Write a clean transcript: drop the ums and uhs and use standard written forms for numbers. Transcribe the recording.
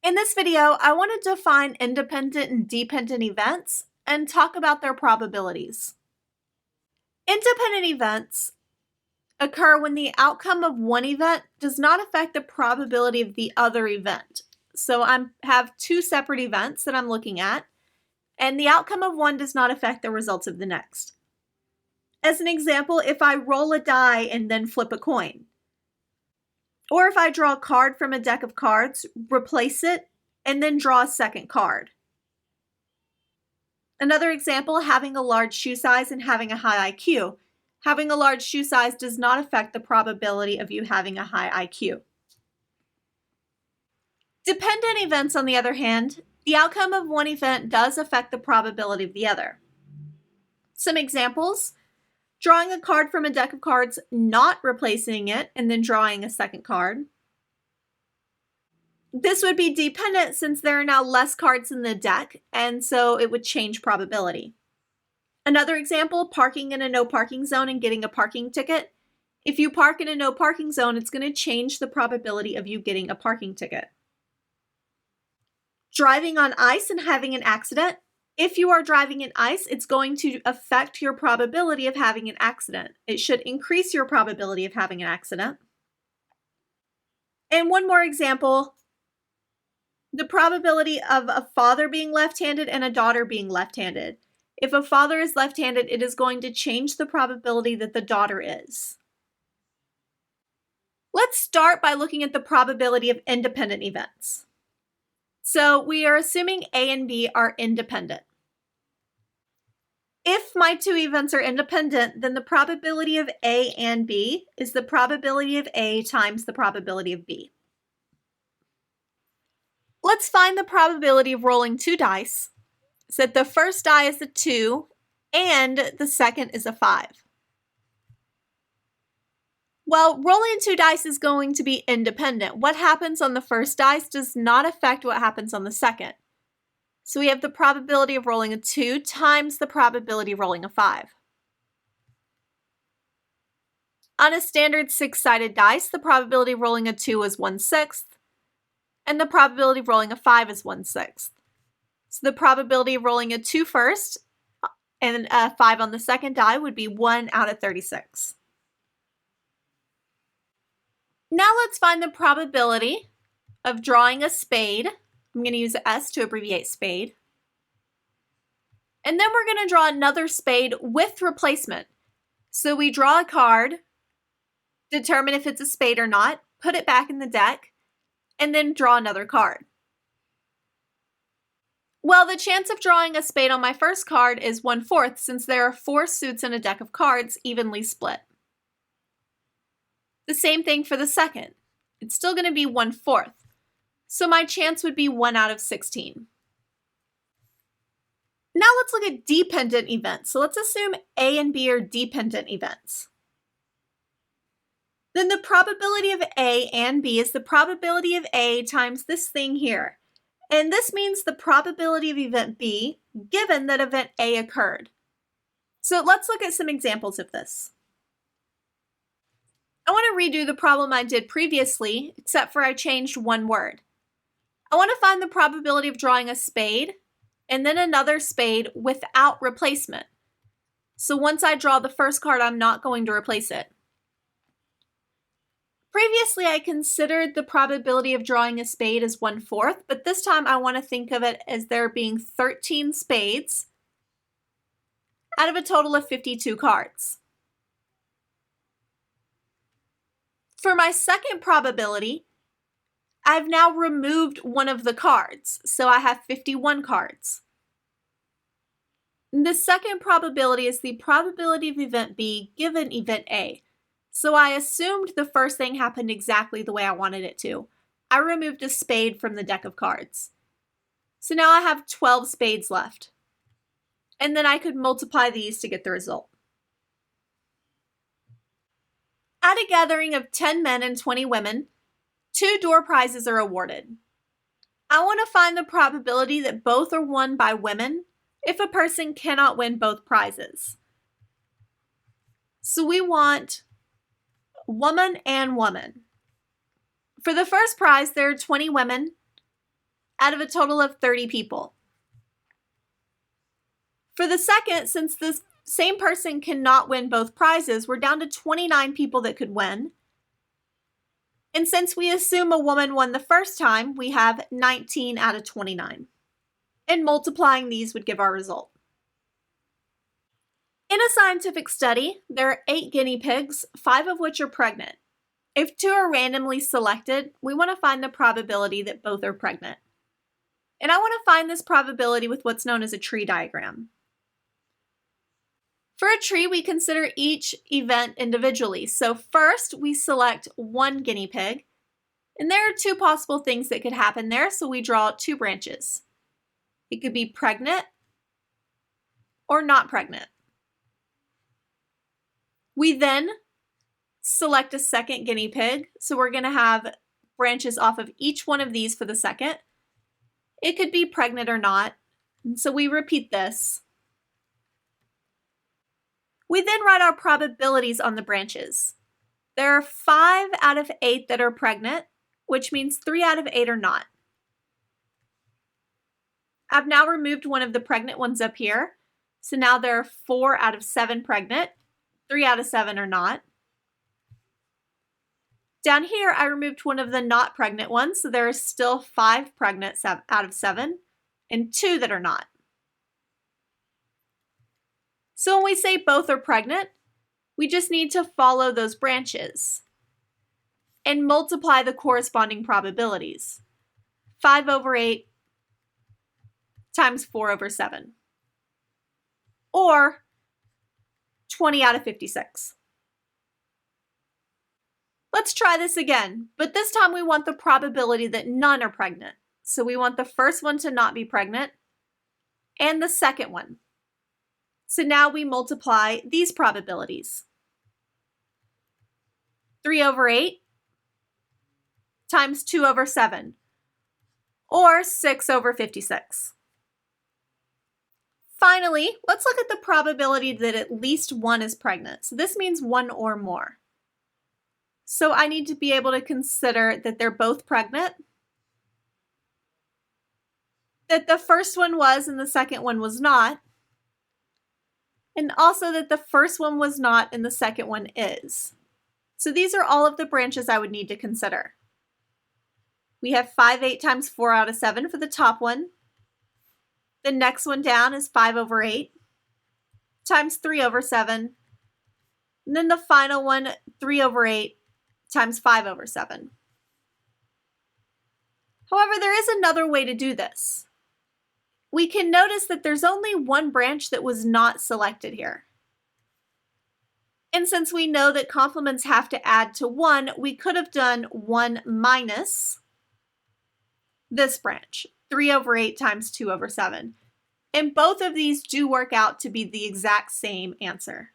In this video, I want to define independent and dependent events and talk about their probabilities. Independent events occur when the outcome of one event does not affect the probability of the other event. So I have two separate events that I'm looking at, and the outcome of one does not affect the results of the next. As an example, if I roll a die and then flip a coin, or if I draw a card from a deck of cards, replace it, and then draw a second card. Another example, having a large shoe size and having a high IQ. Having a large shoe size does not affect the probability of you having a high IQ. Dependent events, on the other hand, the outcome of one event does affect the probability of the other. Some examples, drawing a card from a deck of cards, not replacing it, and then drawing a second card. This would be dependent since there are now less cards in the deck, and so it would change probability. Another example, parking in a no parking zone and getting a parking ticket. If you park in a no parking zone, it's going to change the probability of you getting a parking ticket. Driving on ice and having an accident. If you are driving in ice, it's going to affect your probability of having an accident. It should increase your probability of having an accident. And one more example, the probability of a father being left-handed and a daughter being left-handed. If a father is left-handed, it is going to change the probability that the daughter is. Let's start by looking at the probability of independent events. So we are assuming A and B are independent. If my two events are independent, then the probability of A and B is the probability of A times the probability of B. Let's find the probability of rolling two dice, so that the first die is a 2 and the second is a 5. Well, rolling two dice is going to be independent. What happens on the first dice does not affect what happens on the second. So we have the probability of rolling a 2 times the probability of rolling a 5. On a standard 6-sided dice, the probability of rolling a 2 is 1/6, and the probability of rolling a 5 is 1/6. So the probability of rolling a 2 first and a 5 on the second die would be 1 out of 36. Now let's find the probability of drawing a spade. I'm going to use S to abbreviate spade. And then we're going to draw another spade with replacement. So we draw a card, determine if it's a spade or not, put it back in the deck, and then draw another card. Well, the chance of drawing a spade on my first card is 1/4 since there are 4 suits in a deck of cards evenly split. The same thing for the second. It's still going to be 1/4. So my chance would be 1 out of 16. Now let's look at dependent events. So let's assume A and B are dependent events. Then the probability of A and B is the probability of A times this thing here. And this means the probability of event B given that event A occurred. So let's look at some examples of this. I want to redo the problem I did previously, except for I changed one word. I want to find the probability of drawing a spade and then another spade without replacement. So once I draw the first card, I'm not going to replace it. Previously, I considered the probability of drawing a spade as 1/4, but this time I want to think of it as there being 13 spades out of a total of 52 cards. For my second probability, I've now removed one of the cards, so I have 51 cards. The second probability is the probability of event B given event A. So I assumed the first thing happened exactly the way I wanted it to. I removed a spade from the deck of cards. So now I have 12 spades left. And then I could multiply these to get the result. At a gathering of 10 men and 20 women, 2 door prizes are awarded. I want to find the probability that both are won by women if a person cannot win both prizes. So we want woman and woman. For the first prize, there are 20 women out of a total of 30 people. For the second, since the same person cannot win both prizes, we're down to 29 people that could win. And since we assume a woman won the first time, we have 19 out of 29. And multiplying these would give our result. In a scientific study, there are 8 guinea pigs, 5 of which are pregnant. If 2 are randomly selected, we want to find the probability that both are pregnant. And I want to find this probability with what's known as a tree diagram. For a tree, we consider each event individually. So first, we select one guinea pig, and there are 2 possible things that could happen there, so we draw 2 branches. It could be pregnant or not pregnant. We then select a second guinea pig, so we're going to have branches off of each one of these for the second. It could be pregnant or not, and so we repeat this. We then write our probabilities on the branches. There are 5 out of 8 that are pregnant, which means 3 out of 8 are not. I've now removed one of the pregnant ones up here, so now there are 4 out of 7 pregnant, 3 out of 7 are not. Down here, I removed one of the not pregnant ones, so there are still 5 pregnant out of 7, and 2 that are not. So when we say both are pregnant, we just need to follow those branches and multiply the corresponding probabilities. 5 over 8 times 4 over 7, or 20 out of 56. Let's try this again, but this time we want the probability that none are pregnant. So we want the first one to not be pregnant and the second one. So now we multiply these probabilities. 3 over 8 times 2 over 7, or 6 over 56. Finally, let's look at the probability that at least one is pregnant. So this means one or more. So I need to be able to consider that they're both pregnant, that the first one was and the second one was not, and also that the first one was not and the second one is. So these are all of the branches I would need to consider. We have 5, 8 times 4 out of 7 for the top one. The next one down is 5 over 8 times 3 over 7. And then the final one, 3 over 8 times 5 over 7. However, there is another way to do this. We can notice that there's only one branch that was not selected here. And since we know that complements have to add to 1, we could have done 1 minus this branch, 3 over 8 times 2 over 7. And both of these do work out to be the exact same answer.